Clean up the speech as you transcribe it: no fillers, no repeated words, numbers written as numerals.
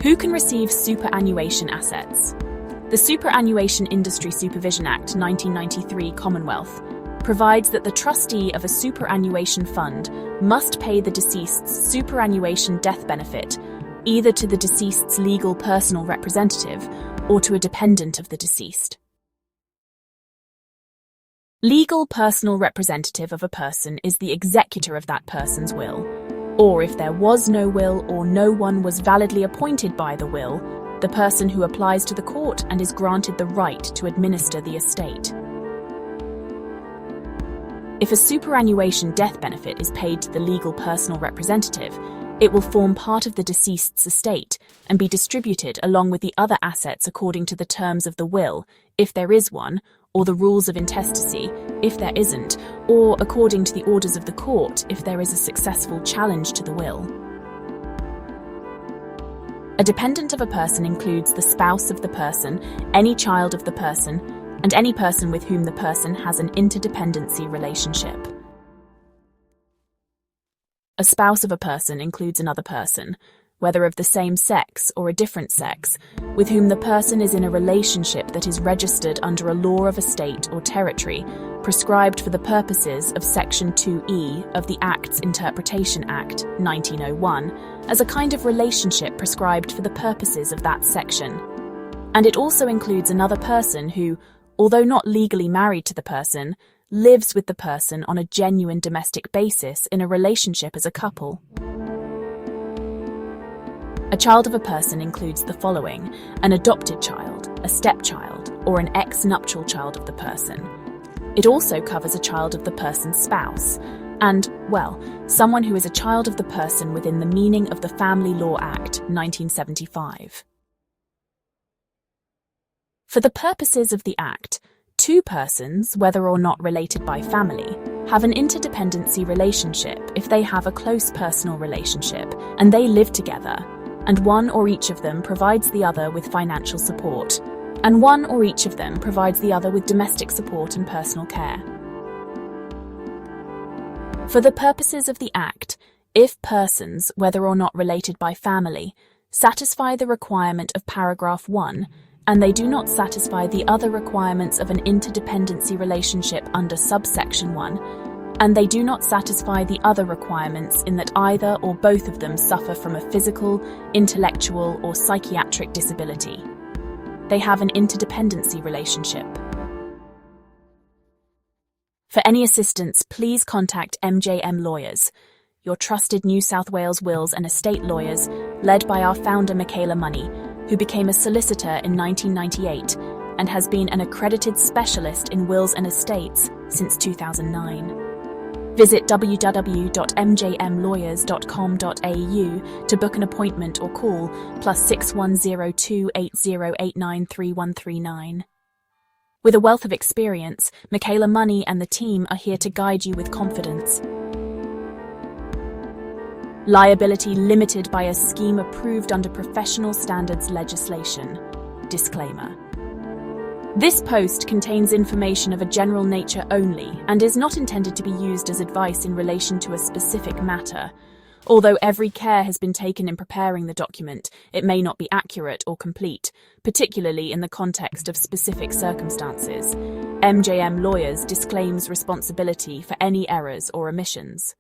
Who can receive superannuation assets? The Superannuation Industry Supervision Act 1993 Commonwealth provides that the trustee of a superannuation fund must pay the deceased's superannuation death benefit either to the deceased's legal personal representative or to a dependent of the deceased. Legal personal representative of a person is the executor of that person's will, or if there was no will or no one was validly appointed by the will, the person who applies to the court and is granted the right to administer the estate. If a superannuation death benefit is paid to the legal personal representative, it will form part of the deceased's estate and be distributed along with the other assets according to the terms of the will, if there is one, or the rules of intestacy, if there isn't, or according to the orders of the court if there is a successful challenge to the will. A dependent of a person includes the spouse of the person, any child of the person, and any person with whom the person has an interdependency relationship. A spouse of a person includes another person, whether of the same sex or a different sex, with whom the person is in a relationship that is registered under a law of a state or territory, prescribed for the purposes of Section 2E of the Acts Interpretation Act 1901, as a kind of relationship prescribed for the purposes of that section. And it also includes another person who, although not legally married to the person, lives with the person on a genuine domestic basis in a relationship as a couple. A child of a person includes the following: an adopted child, a stepchild, or an ex-nuptial child of the person. It also covers a child of the person's spouse, and, well, someone who is a child of the person within the meaning of the Family Law Act 1975. For the purposes of the Act, two persons, whether or not related by family, have an interdependency relationship if they have a close personal relationship and they live together, and one or each of them provides the other with financial support, and one or each of them provides the other with domestic support and personal care. For the purposes of the Act, if persons, whether or not related by family, satisfy the requirement of paragraph 1, and they do not satisfy the other requirements of an interdependency relationship under subsection 1, and they do not satisfy the other requirements in that either or both of them suffer from a physical, intellectual, or psychiatric disability, they have an interdependency relationship. For any assistance, please contact MJM Lawyers, your trusted New South Wales wills and estate lawyers, led by our founder Michaela Money, who became a solicitor in 1998 and has been an accredited specialist in wills and estates since 2009. Visit www.mjmlawyers.com.au to book an appointment or call +6102 8089 3139. With a wealth of experience, Michaela Money and the team are here to guide you with confidence. Liability limited by a scheme approved under professional standards legislation. Disclaimer. This post contains information of a general nature only and is not intended to be used as advice in relation to a specific matter. Although every care has been taken in preparing the document, it may not be accurate or complete, particularly in the context of specific circumstances. MJM Lawyers disclaims responsibility for any errors or omissions.